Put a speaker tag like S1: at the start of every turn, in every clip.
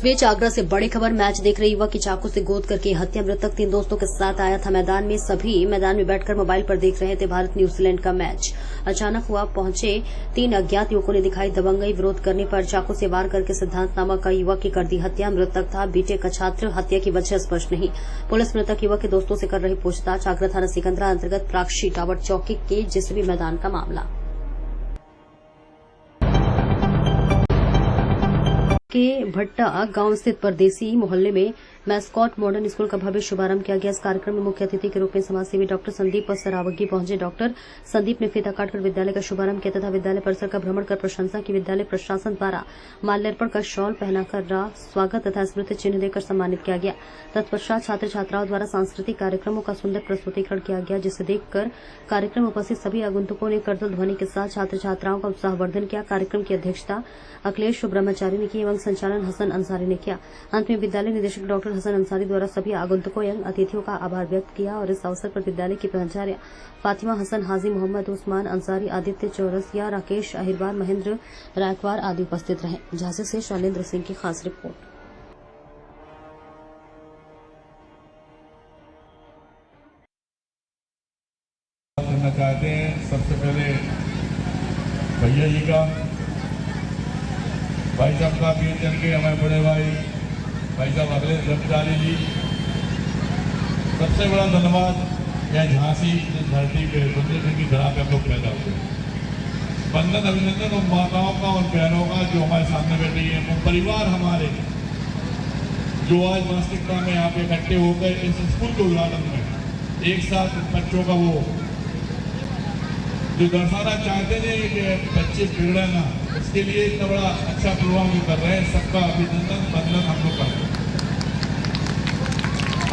S1: इस बीच आगरा से बड़ी खबर, मैच देख रहे युवक की चाकू से गोद करके हत्या। मृतक 3 दोस्तों के साथ आया था मैदान में। सभी मैदान में बैठकर मोबाइल पर देख रहे थे भारत न्यूजीलैंड का मैच। अचानक हुआ पहुंचे 3 अज्ञात युवकों ने दिखाई दबंगई। विरोध करने पर चाकू से वार करके सिद्धांत नामक युवक की कर दी हत्या। मृतक था बीटेक का छात्र। हत्या की वजह स्पष्ट नहीं। पुलिस मृतक युवक के दोस्तों से कर रही पूछताछ। आगरा थाना सिकंदरा अंतर्गत प्राक्षी टावर चौकी के जेसीबी मैदान का मामला। के भट्टा गांव स्थित परदेसी मोहल्ले में मैस्कॉट मॉडर्न स्कूल का भव्य शुभारंभ किया गया। इस कार्यक्रम में मुख्य अतिथि के रूप में समाजसेवी डॉक्टर संदीप सरावगी पहुंचे। डॉक्टर संदीप ने फीता काटकर विद्यालय का शुभारंभ किया तथा विद्यालय परिसर का भ्रमण कर प्रशंसा की। विद्यालय प्रशासन द्वारा माल्यार्पण कर शॉल पहनाकर स्वागत तथा स्मृति चिन्ह देकर सम्मानित किया गया। तत्पश्चात छात्र छात्राओं द्वारा सांस्कृतिक कार्यक्रमों का सुंदर प्रस्तुतिकरण किया गया, जिसे देखकर कार्यक्रम उपस्थित सभी आगंतुकों ने करतल ध्वनि के साथ छात्र छात्राओं का उत्साहवर्धन किया। कार्यक्रम की अध्यक्षता अखिलेश ब्रह्मचारी ने की एवं संचालन हसन अंसारी ने किया। अंत में विद्यालय निदेशक डॉक्टर हसन अंसारी द्वारा सभी आगंतुकों एवं अतिथियों का आभार व्यक्त किया और इस अवसर पर विद्यालय की प्राचार्य फातिमा हसन, हाजी मोहम्मद उस्मान अंसारी, आदित्य चौरसिया, राकेश अहिरवार, महेंद्र रायकवार आदि उपस्थित रहे। झांसी से शैलेंद्र सिंह की खास रिपोर्ट।
S2: करना चाहते हैं सबसे पहले भैया जी का, भाई साहब का, पीर जन के हमारे बड़े भाई साहब अगले ब्रह्मचारी जी, सबसे बड़ा धन्यवाद यह झांसी धरती पे बुंदेलखंड की धरा पे हम लोग पैदा हुए। वंदन अभिनंदन उन माताओं का और बहनों का जो हमारे सामने बैठी है, वो परिवार हमारे जो आज वास्तविकता में यहाँ पे इकट्ठे होकर इस स्कूल के उद्घाटन में एक साथ बच्चों का वो जो दर्शाना चाहते थे कि बच्चे बिगड़े ना, उसके लिए इतना बड़ा अच्छा प्रोग्राम कर रहे हैं। सबका अभिनंदन वंदन हम लोग करते हैं।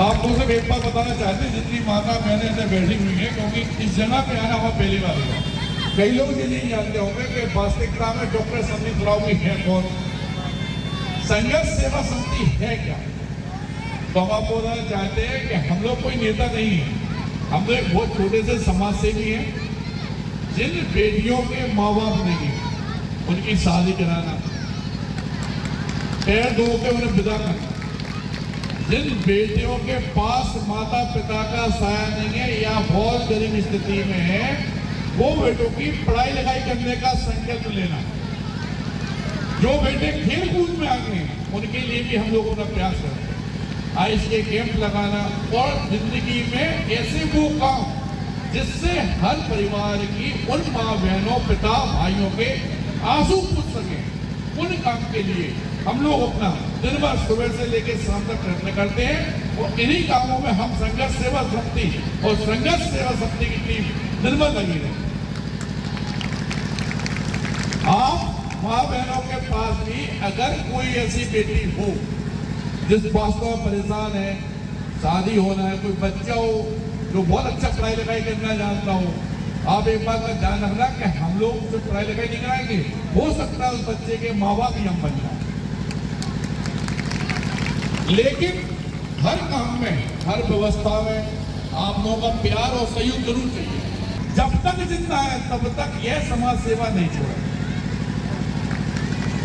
S2: आप लोग सब एक बात बताना चाहते हैं, जितनी माता बहनें से बैठी हुई हैं, क्योंकि इस जगह पे आना हमारा पहली बार हुआ। कई लोग ये नहीं जानते होंगे कि वास्तविकता में डॉक्टर संदीप रावगी है कौन, संघर्ष सेवा समिति है क्या। तो हम आपको बताना चाहते हैं कि हम लोग कोई नेता नहीं है, हम लोग एक बहुत छोटे से समाज सेवी हैं। जिन बेटियों के माँ बाप नहीं है उनकी शादी कराना, पैर धो के उन्हें विदा करना, जिन बेटियों के पास माता पिता का साया नहीं है या बहुत गरीब स्थिति में है, वो बेटों की पढ़ाई लिखाई करने का संकल्प लेना, जो बेटे खेल कूद में आगे हैं उनके लिए भी हम लोगों का प्रयास करते हैं। आइस के कैंप लगाना और जिंदगी में ऐसे वो काम जिससे हर परिवार की उन माँ बहनों पिता भाइयों के आंसू पूछ सके, उन काम के लिए हम लोग अपना दिन भर सुबह से लेकर शाम तक प्रयत्न करते हैं। और इन्हीं कामों में हम संघर्ष सेवा समिति और संघर्ष सेवा समिति की टीम दिन भर लगी है। आप माँ बहनों के पास भी अगर कोई ऐसी बेटी हो जिस वास्तव में परेशान है, शादी होना है, कोई बच्चा हो जो बहुत अच्छा पढ़ाई लिखाई करना जानता हो, आप एक बात का ध्यान रखना कि हम लोग उससे पढ़ाई लिखाई नहीं कराएंगे, हो सकता है उस बच्चे के माँ बाप ही हम बन जाए। लेकिन हर काम में, हर व्यवस्था में आप लोगों का प्यार और सहयोग जरूर चाहिए। जब तक जिंदा है तब तक यह समाज सेवा नहीं छोड़े।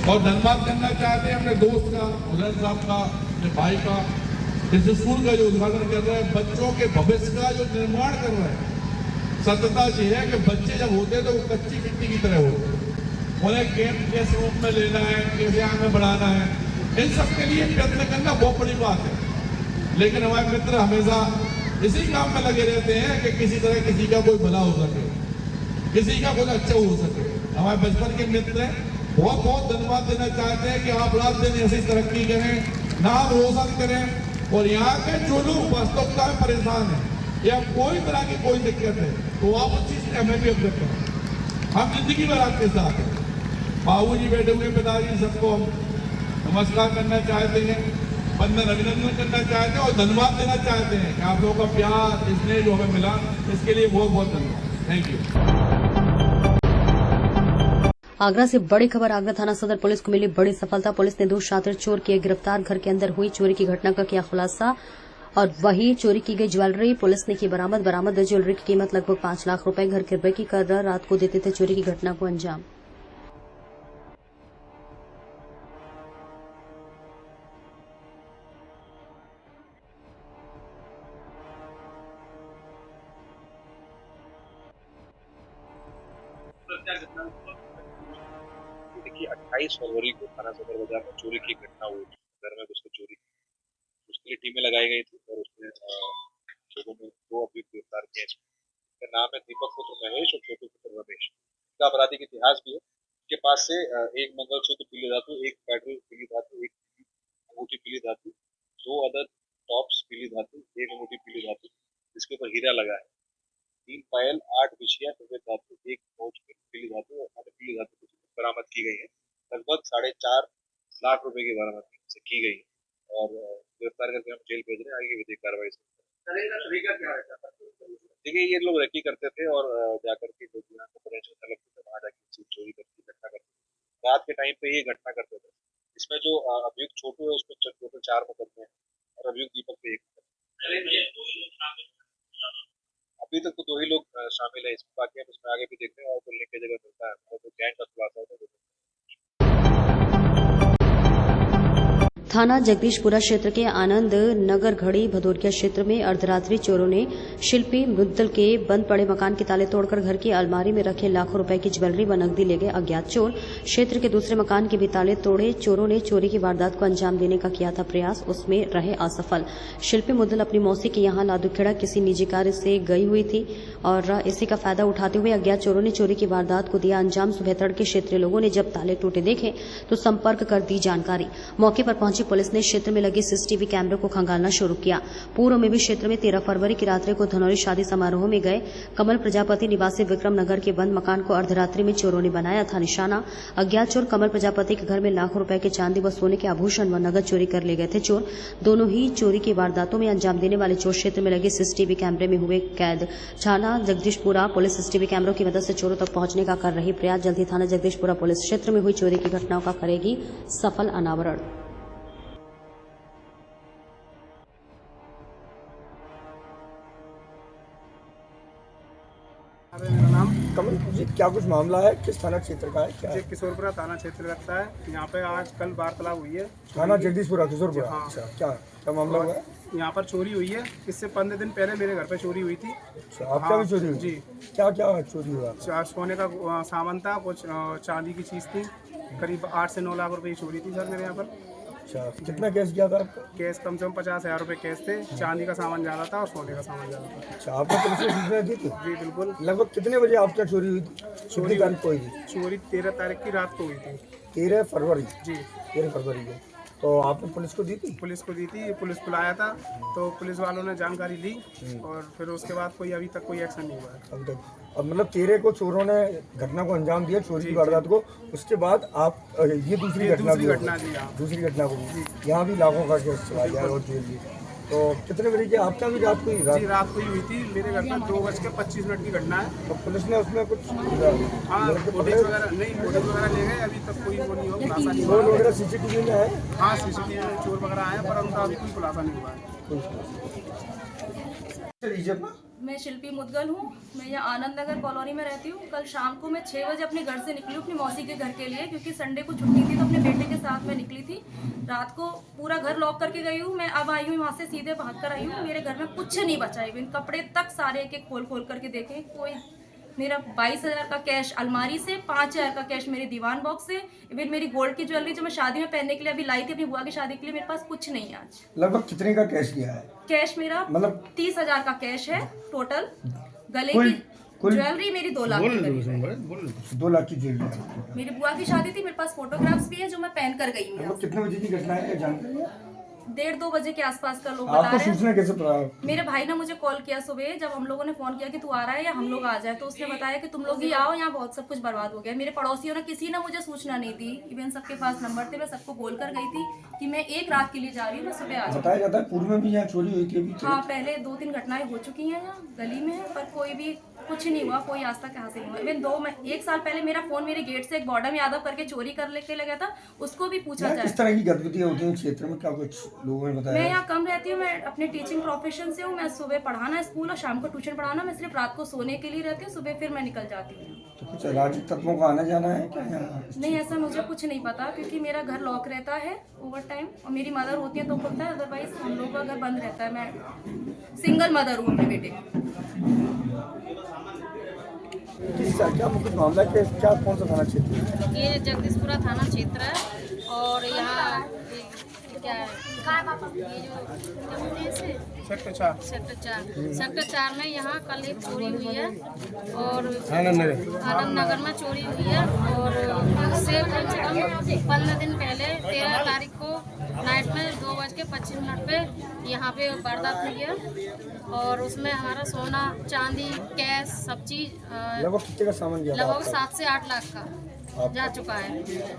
S2: और धन्यवाद करना चाहते हैं अपने दोस्त का, उदय साहब का, अपने भाई का, इस स्कूल का जो उद्घाटन कर रहे हैं, बच्चों के भविष्य का जो निर्माण कर रहे हैं। सत्यता ये है कि बच्चे जब होते हैं तो वो कच्ची मिट्टी की तरह होते हैं, उन्हें गेम कैसे रूप में लेना है, कैसे आगे बढ़ाना है, इन सब के लिए प्रयत्न करना बहुत बड़ी बात है। लेकिन हमारे मित्र हमेशा इसी काम में लगे रहते हैं कि किसी तरह किसी का कोई भला हो सके, किसी का कोई अच्छा हो सके। हमारे बचपन के मित्र हैं, बहुत बहुत धन्यवाद देना चाहते हैं कि आप रात दिन ऐसी तरक्की करें, नाम रोशन करें। और यहाँ के जो लोग वास्तविकता में परेशान हैं या कोई तरह की कोई दिक्कत है, तो आप उस चीज से हमें भी अवगत करें। हम जिंदगी भर आपके साथ हैं। बाबू जी बैठे हुए पिताजी, सबको हम नमस्कार करना चाहते हैं, वंदन अभिनंदन करना चाहते हैं और धन्यवाद देना चाहते हैं कि आप लोगों का प्यार, इसने जो हमें मिला, इसके लिए बहुत बहुत धन्यवाद। Thank you.
S1: आगरा से बड़ी खबर, आगरा थाना सदर पुलिस को मिली बड़ी सफलता। पुलिस ने 2 शातिर चोर किए गिरफ्तार। घर के अंदर हुई चोरी की घटना का किया खुलासा और वही चोरी की गई ज्वेलरी पुलिस ने की बरामद। ज्वेलरी की कीमत लगभग 5 लाख रुपए। घर के रुपए कर रात को देते थे चोरी की घटना को अंजाम।
S3: देखिए 28 फरवरी को थाना सदर बाजार में चोरी की घटना हुई थी। घर में घुसकर चोरी की। उसके लिए टीमें लगाई गई थी और उसमें लोगों ने 2 अभियुक्त गिरफ्तार किए। इसका नाम है दीपक पुत्र महेश और छोटू पुत्र रमेश। इसका आपराधिक इतिहास भी है। इसके पास से एक मंगलसूत्र पीले धातु, एक पेट्रोल पीली धातु, एक अंगूठी पीली धातु, 2 अदर टॉप्स पीली धातु, एक अंगूठी पीली धातु, जिसके ऊपर हीरा लगा है, 3 पायल, 8 बिछिया सफेद धातु, एक पहुंच पीली धातु और अन्य पीली धातु की चीजें बरामद की गई है। लगभग 4.5 लाख रुपए की बरामद की गई है और गिरफ्तार करके हम जेल भेज रहे हैं। आगे की विधिक कार्रवाई से देखिए ये लोग रेकी करते थे और जाकर के जो यहाँ पर लगते थे वहां जाकर चीज चोरी करके घटना करते। रात के टाइम पे ये घटना करते थे। इसमें जो अभियुक्त छोटू है उसको टोटल 4 मुकदमे हैं और अभियुक्त दीपक पे 1 मुकदमा। अभी तक तो 2 ही लोग शामिल है इसमें। बाकी हम इसमें आगे भी देखते हैं और खुलने की जगह मिलता है और तो गैंग का खुलासा होता है।
S1: थाना जगदीशपुरा क्षेत्र के आनंद नगर घड़ी भदौरिया क्षेत्र में अर्धरात्रि चोरों ने शिल्पी मुद्दल के बंद पड़े मकान के ताले तोड़कर घर की अलमारी में रखे लाखों रुपए की ज्वेलरी व नकदी ले गए। अज्ञात चोर क्षेत्र के दूसरे मकान के भी ताले तोड़े। चोरों ने चोरी की वारदात को अंजाम देने का किया था प्रयास, उसमें रहे असफल। शिल्पी मुद्दल अपनी मौसी के यहां लादूखेड़ा किसी निजी कार्य से गई हुई थी और इसी का फायदा उठाते हुए अज्ञात चोरों ने चोरी की वारदात को दिया अंजाम। सुबह तड़के क्षेत्रीय लोगों ने जब ताले टूटे देखे तो संपर्क कर दी जानकारी। मौके पर पहुंची पुलिस ने क्षेत्र में लगे सीसीटीवी कैमरे को खंगालना शुरू किया। पूर्व में भी क्षेत्र में 13 फरवरी की रात्रि को धनौरी शादी समारोह में गए कमल प्रजापति निवासी विक्रम नगर के बंद मकान को अर्धरात्रि में चोरों ने बनाया था निशाना। अज्ञात चोर कमल प्रजापति के घर में लाखों रुपए के चांदी व सोने के आभूषण व नगद चोरी कर ले गए थे। चोर दोनों ही चोरी की वारदातों में अंजाम देने वाले चोर क्षेत्र में लगे सीसीटीवी कैमरे में हुए कैद। थाना जगदीशपुरा पुलिस सीसीटीवी कैमरों की मदद से चोरों तक पहुंचने का कर रही प्रयास। जल्द ही थाना जगदीशपुरा पुलिस क्षेत्र में हुई चोरी की घटनाओं का करेगी सफल अनावरण।
S4: मेरा नाम
S5: कमल जी, क्या कुछ मामला है? किस थाना क्षेत्र का है? क्या है?
S4: किशोरपुरा थाना क्षेत्र लगता है। यहाँ पे आज कल वार्तालाप हुई है।
S5: थाना जगदीशपुरा किशोरपुरा।
S4: हाँ।
S5: अच्छा, क्या मामला हुआ है?
S4: यहाँ पर चोरी हुई है। इससे 15 दिन पहले मेरे घर पे चोरी हुई थी।
S5: अच्छा, आपका भी चोरी हुई?
S4: जी।
S5: क्या चोरी हुआ?
S4: सोने का सामान था, कुछ चांदी की चीज़ थी। करीब 8 से 9 लाख रुपए की चोरी थी सर मेरे यहाँ पर।
S5: अच्छा, कितना कैश किया था आपका?
S4: कैश कम से कम 50,000 रुपए कैश थे। चांदी का सामान ज़्यादा था और सोने का सामान ज़्यादा था।
S5: अच्छा, आपने पुलिस को सूचना दी थी?
S4: जी बिल्कुल।
S5: लगभग कितने बजे आपका चोरी हुई थी? कितनी तारीख को हुई थी?
S4: चोरी 13 तारीख की रात को हुई थी।
S5: 13 फरवरी?
S4: जी
S5: 13 फरवरी को। तो आपने पुलिस को दी थी?
S4: पुलिस को दी थी। पुलिस बुलाया था तो पुलिस वालों ने जानकारी ली और फिर उसके बाद अभी तक कोई एक्शन नहीं हुआ है
S5: अभी तक। अब मतलब 13 को चोरों ने घटना को अंजाम दिया, चोरी की वारदात को। उसके बाद आप ये दूसरी घटना
S4: जी
S5: दूसरी घटना को भी यहाँ भी लाखों का केस चला गया और जेल भी। तो कितने बजे की आपका भी रात को ही?
S4: जी रात को ही हुई थी। मेरे घर पर 2:25 की घटना है।
S5: तो पुलिस ने उसमें कुछ
S4: हाँ फुटेज वगैरह ले गए। अभी तक कोई वो नहीं हो, खुलासा नहीं हुआ।
S5: चोर वगैरह सीसीटीवी में है?
S4: हाँ सीसीटीवी में चोर वगैरह आए पर उनका अभी कोई खुलासा नहीं हुआ है।
S6: मैं शिल्पी मुद्गल हूँ। मैं यहाँ आनंद नगर कॉलोनी में रहती हूँ। कल शाम को मैं 6 बजे अपने घर से निकली हूँ अपनी मौसी के घर के लिए, क्योंकि संडे को छुट्टी थी तो अपने बेटे के साथ मैं निकली थी। रात को पूरा घर लॉक करके गई हूँ। मैं अब आई हूँ वहाँ से सीधे भाग कर आई हूँ। मेरे घर में कुछ नहीं बचा, इवन कपड़े तक सारे एक खोल करके देखे। कोई मेरा 22,000 का कैश अलमारी से, 5,000 का कैश मेरे दीवान बॉक्स से, इवन मेरी गोल्ड की ज्वेलरी जो मैं शादी में पहनने के लिए अभी लाई थी अपनी बुआ की शादी के लिए, मेरे पास कुछ नहीं है आज।
S5: लगभग कितने का कैश किया है?
S6: कैश मेरा
S5: मतलब
S6: 30,000 का कैश है टोटल। गले की ज्वेलरी मेरी 2 लाख की,
S5: 2 लाख की ज्वेलरी।
S6: मेरी बुआ की शादी थी। मेरे पास फोटोग्राफ्स भी है जो मैं पहन कर गई हूँ।
S5: कितने बजे की घटना है, जानकारी है?
S6: 1:30-2 बजे के आसपास का लोग बता
S5: आपको
S6: रहे हैं।
S5: सूचना कैसे पड़ा?
S6: मेरे भाई ने मुझे कॉल किया सुबह, जब हम लोगों ने फोन किया कि तू आ रहा है या हम लोग आ जाए, तो उसने बताया कि तुम लोग ही आओ, यहाँ बहुत सब कुछ बर्बाद हो गया। मेरे पड़ोसियों ने किसी ने मुझे सूचना नहीं दी। इवन सबके पास नंबर थे, मैं सबको बोल कर गई थी कि मैं एक रात के लिए जा रही हूँ, मैं सुबह आ जाऊँ।
S5: बताया जाता है पूर्व में भी यहाँ चोरी हुई थी अभी?
S6: हाँ पहले 2-3 घटनाएं हो चुकी हैं यहाँ गली में, पर कोई भी कुछ नहीं हुआ, कोई आज तक हासिल नहीं हुआ। इवन 1 साल पहले मेरा फोन मेरे गेट से एक बॉडम यादव करके चोरी कर लेके लगा था, उसको भी पूछा जाए।
S5: इस तरह की गतिविधियां होती हैं क्षेत्र में, क्या कुछ लोगों ने बताया?
S6: मैं यहाँ कम रहती हूँ। मैं अपने टीचिंग प्रोफेशन से हूँ। मैं सुबह पढ़ाना स्कूल और शाम को ट्यूशन पढ़ाना। मैं सिर्फ रात को सोने के लिए रहती हूँ, सुबह फिर मैं निकल जाती हूँ।
S5: तो कुछ अराजक तत्वों का आना जाना है क्या यहाँ?
S6: नहीं ऐसा मुझे कुछ नहीं पता, क्योंकि मेरा घर लॉक रहता है ओवर टाइम और मेरी मदर होती है तो खुलता है, अदरवाइज हम लोग का घर बंद रहता है। मैं सिंगल मदर हूँ अपने बेटे की।
S5: क्या मुख्य मामला है कि क्या कौन सा थाना क्षेत्र है?
S7: ये जगदीशपुरा थाना क्षेत्र है और यहाँ क्या है ये जो क्या बोलते हैं इसे? सेक्टर 4 में यहाँ कल एक चोरी हुई है और आनंद नगर में चोरी हुई है और उससे कम से कम 15 दिन पहले 13 तारीख को नाइट में 2:25 पे यहाँ पे वारदात हुई है और उसमें हमारा सोना चांदी कैश सब चीज
S5: लगभग कितने का सामान गया था
S7: लगभग
S5: आपका?
S7: 7 से 8 लाख का जा चुका है।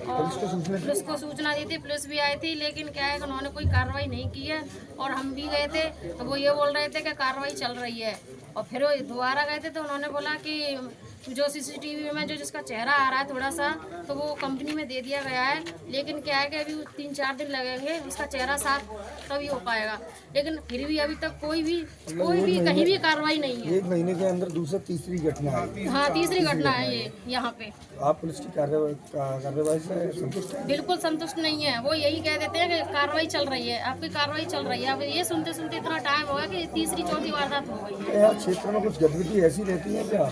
S7: और पुलिस को सूचना दी थी, पुलिस भी आई थी, लेकिन क्या है कि उन्होंने कोई कार्रवाई नहीं की है और हम भी गए थे तो वो ये बोल रहे थे कि कार्रवाई चल रही है और फिर वो दोबारा गए थे तो उन्होंने बोला कि जो सीसीटीवी में जो जिसका चेहरा आ रहा है थोड़ा सा तो वो कंपनी में दे दिया गया है, लेकिन क्या है कि अभी 3-4 दिन लगेंगे उसका चेहरा साफ तभी हो पाएगा, लेकिन फिर भी अभी तक कोई भी कहीं भी कार्रवाई नहीं है।
S5: 1 महीने के अंदर दूसरी तीसरी घटना है।
S7: हाँ, तीसरी घटना है ये यहाँ पे।
S5: आप पुलिस की कार्रवाई से संतुष्ट हैं?
S7: बिल्कुल संतुष्ट नहीं है, वो यही कह देते हैं कि कार्रवाई चल रही है, आपकी कार्रवाई चल रही है। अब ये सुनते सुनते इतना टाइम हो गया कि तीसरी चौथी वारदात हो गई है।
S5: यहाँ क्षेत्र में कुछ गतिविधि ऐसी रहती है क्या?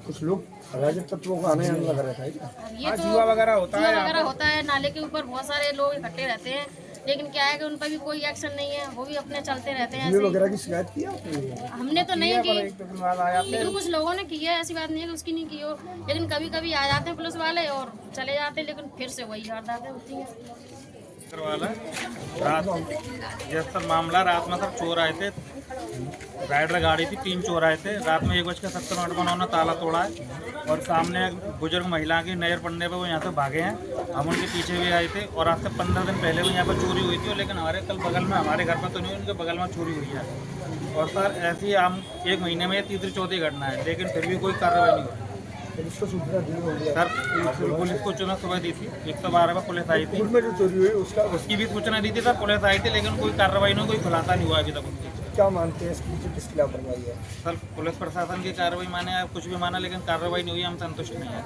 S5: कुछ लोग अराजक तत्वों का आने जाने लगा रहता है क्या?
S7: ये तो जुआ वगैरह होता है, नाले के ऊपर बहुत सारे लोग इकट्ठे रहते हैं, लेकिन क्या है कि उन पर भी कोई एक्शन नहीं है, वो भी अपने चलते रहते हैं।
S5: जुए वगैरह की शिकायत की आपने?
S7: हमने तो नहीं की, लेकिन कुछ लोगों ने की है, ऐसी बात नहीं है कि उसकी नहीं की हो, लेकिन कभी कभी आ जाते हैं पुलिस वाले और चले जाते हैं, लेकिन फिर से वही वारदातें होती हैं।
S8: रात जैसा मामला, रात में सर चोर आए थे, राइडर गाड़ी थी, 3 चोर आए थे। रात में 1:70 पर उन्होंने ताला तोड़ा है और सामने बुजुर्ग महिला की नहर पड़ने पर वो यहाँ से भागे हैं। हम उनके पीछे भी आए थे और आज से 15 दिन पहले भी यहाँ पर चोरी हुई थी, लेकिन हमारे कल बगल में, हमारे घर में तो नहीं, उनके बगल में चोरी हुई है। और सर ऐसी हम 1 महीने में तीसरी चौथी घटना है, लेकिन फिर भी कोई कार्रवाई नहीं हुई।
S5: पुलिस को सूचना दी होगी
S8: सर पुलिस को सूचना सुबह दी थी, 112 पर पुलिस आई थी,
S5: में जो चोरी हुई उसकी
S8: भी सूचना दी थी सर, पुलिस आई थी, लेकिन कोई कार्रवाई नहीं, कोई खुलासा नहीं हुआ अभी तक उनकी।
S5: क्या मानते हैं इसकी पीछे किसकी लापरवाही है?
S8: सर पुलिस प्रशासन की कार्रवाई माने या कुछ भी माना, लेकिन कार्रवाई नहीं हुई, हम संतुष्ट नहीं है।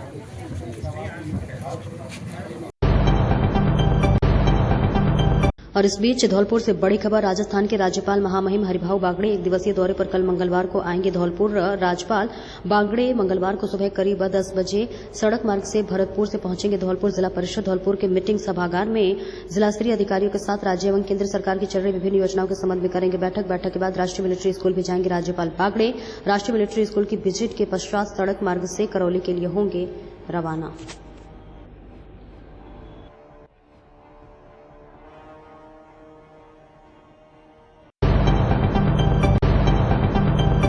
S1: और इस बीच धौलपुर से बड़ी खबर। राजस्थान के राज्यपाल महामहिम हरिभाऊ बागड़े 1 दिवसीय दौरे पर कल मंगलवार को आएंगे धौलपुर। राज्यपाल बागड़े मंगलवार को सुबह करीब 10 बजे सड़क मार्ग से भरतपुर से पहुंचेंगे धौलपुर। जिला परिषद धौलपुर के मीटिंग सभागार में जिला स्तरीय अधिकारियों के साथ राज्य एवं केंद्र सरकार की चल रही विभिन्न योजनाओं के संबंध में करेंगे बैठक के बाद राष्ट्रीय मिलिट्री स्कूल भी जाएंगे राज्यपाल बागड़े। राष्ट्रीय मिलिट्री स्कूल की विजिट के पश्चात सड़क मार्ग से करौली के लिए होंगे रवाना।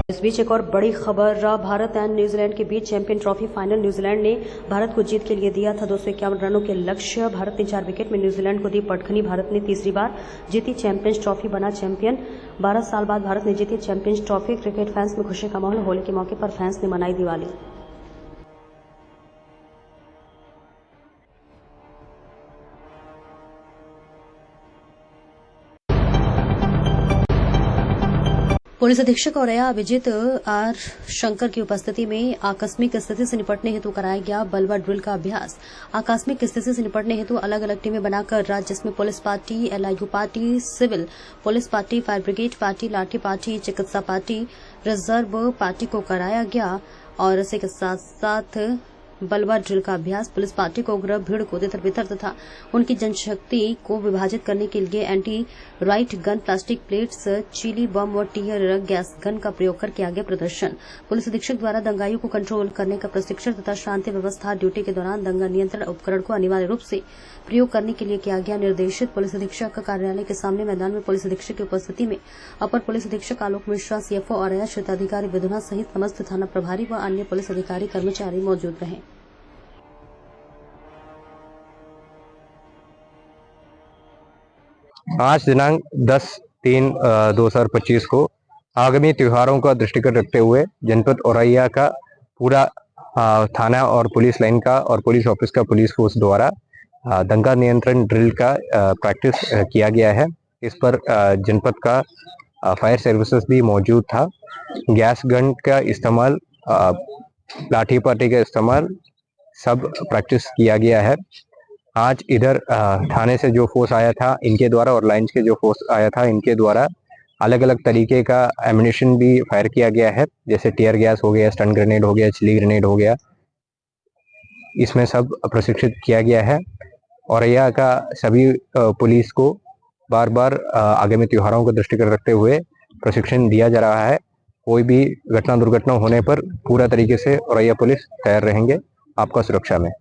S1: इस बीच एक और बड़ी खबर। भारत एंड न्यूजीलैंड के बीच चैंपियन ट्रॉफी फाइनल। न्यूजीलैंड ने भारत को जीत के लिए दिया था 251 रनों के लक्ष्य। भारत ने 4 विकेट में न्यूजीलैंड को दी पटखनी। भारत ने तीसरी बार जीती चैंपियंस ट्रॉफी, बना चैंपियन। 12 साल बाद भारत ने जीती चैंपियंस ट्रॉफी। क्रिकेट फैंस में खुशी का माहौल। होली के मौके पर फैंस ने मनाई दिवाली। पुलिस अधीक्षक औरैया अभिजीत आर शंकर की उपस्थिति में आकस्मिक स्थिति से निपटने हेतु कराया गया बलवा ड्रिल का अभ्यास। आकस्मिक स्थिति से निपटने हेतु अलग अलग टीमें बनाकर राज्य जिसमें police party, LIU party, civil police party, fire brigade party, lathi party, चिकित्सा पार्टी, रिजर्व पार्टी को कराया गया। और इसी के साथ साथ बलवा ड्रिल का अभ्यास पुलिस पार्टी को उग्र भीड़ को तितर बितर तथा उनकी जनशक्ति को विभाजित करने के लिए anti riot gun, plastic plates, chilli bomb व टीयर गैस गन का प्रयोग कर किया गया प्रदर्शन। पुलिस अधीक्षक द्वारा दंगाइयों को कंट्रोल करने का प्रशिक्षण तथा शांति व्यवस्था ड्यूटी के दौरान दंगा नियंत्रण उपकरण को अनिवार्य रूप से प्रयोग करने के लिए किया गया निर्देशित। पुलिस अधीक्षक कार्यालय के सामने मैदान में पुलिस अधीक्षक की उपस्थिति में अपर पुलिस अधीक्षक आलोक मिश्रा, सीएफओ औरैया, क्षेत्राधिकारी विधुना सहित समस्त थाना प्रभारी व अन्य पुलिस अधिकारी कर्मचारी मौजूद रहे।
S9: आज दिनांक 10/3/2025 को आगामी त्योहारों का दृष्टिगत रखते हुए जनपद औरैया का पूरा थाना और पुलिस लाइन का और पुलिस ऑफिस का पुलिस फोर्स द्वारा दंगा नियंत्रण ड्रिल का प्रैक्टिस किया गया है। इस पर जनपद का फायर सर्विसेज भी मौजूद था। गैस गन का इस्तेमाल, लाठी पार्टी का इस्तेमाल सब प्रैक्टिस किया गया है। आज इधर थाने से जो फोर्स आया था इनके द्वारा और लाइंस के जो फोर्स आया था इनके द्वारा अलग अलग तरीके का एम्युनिशन भी फायर किया गया है, जैसे टीयर गैस हो गया, स्टन ग्रेनेड हो गया, चिली ग्रेनेड हो गया। इसमें सब प्रशिक्षित किया गया है। औरैया का सभी पुलिस को बार बार आगामी त्योहारों को दृष्टिगत रखते हुए प्रशिक्षण दिया जा रहा है। कोई भी घटना दुर्घटना होने पर पूरा तरीके से औरैया पुलिस तैयार रहेंगे आपका सुरक्षा में।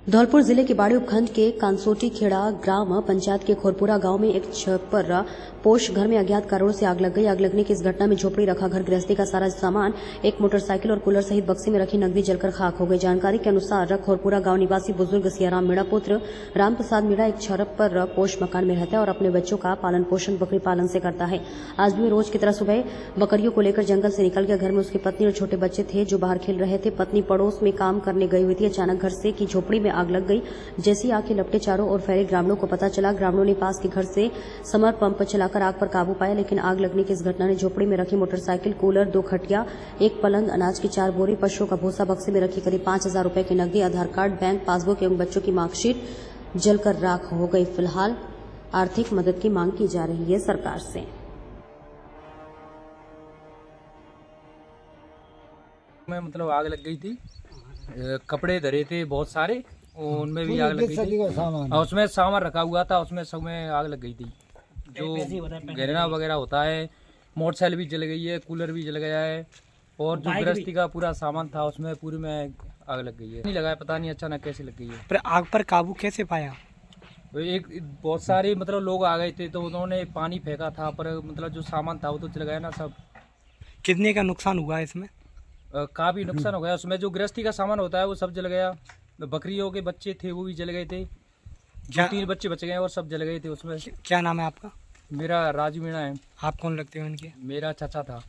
S1: धौलपुर जिले के बाड़ी उपखंड के कांसोटी खेड़ा ग्राम पंचायत के खोरपुरा गांव में एक छप्पर पोष घर में अज्ञात कारणों से आग लग गई। आग लगने की इस घटना में झोपड़ी रखा घर गृहस्थी का सारा सामान, एक मोटरसाइकिल और कूलर सहित बक्से में रखी नकदी जलकर खाक हो गई। जानकारी के अनुसार खोरपुरा गांव निवासी बुजुर्ग सियाराम मीणा पुत्र राम प्रसाद मीणा एक छप्पर पोष मकान में रहता है और अपने बच्चों का पालन पोषण बकरी पालन से करता है। आज भी रोज की तरह सुबह बकरियों को लेकर जंगल से निकल गया। घर में उसकी पत्नी और छोटे बच्चे थे जो बाहर खेल रहे थे। पत्नी पड़ोस में काम करने गई हुई थी। अचानक घर से की झोपड़ी में आग लग गई। जैसी आग के लपटे चारों ओर फैले, ग्रामीणों को पता चला। ग्रामीणों ने पास के घर से समर पंप चलाकर आग पर काबू पाया, लेकिन आग लगने की इस घटना ने झोपड़ी में रखी मोटरसाइकिल, कूलर, 2 खटिया, एक पलंग, अनाज की 4 बोरी, पशुओं का भूसा, बक्से में रखी करीब 5,000 रुपए की नकदी, आधार कार्ड, बैंक पासबुक एवं बच्चों की मार्कशीट जलकर राख हो गई। फिलहाल आर्थिक मदद की मांग की जा रही है सरकार से।
S10: में मतलब आग लग गई थी, कपड़े धरे थे बहुत सारे, उनमें भी आग लग गई थी और उसमें सामान रखा हुआ था, उसमें सब में आग लग गई थी। जो गहना वगैरह होता है, मोटरसाइकिल भी जल गई है, कूलर भी जल गया है और जो गृहस्थी का पूरा सामान था उसमें पूरी में आग लग गई है। नहीं लगाया, पता नहीं अचानक कैसे लग गई है।
S11: पर आग पर काबू कैसे पाया?
S10: एक बहुत सारे मतलब लोग आ गए थे तो उन्होंने पानी फेंका था, पर मतलब जो सामान था वो तो जल गया ना सब।
S11: कितने का नुकसान हुआ इसमें?
S10: काफी नुकसान हो गया। उसमें जो गृहस्थी का सामान होता है वो सब जल गया। बकरियों के बच्चे थे वो भी जल गए थे। 3 बच्चे बच गए और सब जल गए थे उसमें।
S11: क्या नाम है आपका?
S10: मेरा राजू मीणा है।
S11: आप कौन लगते हो इनके?
S10: मेरा चाचा था।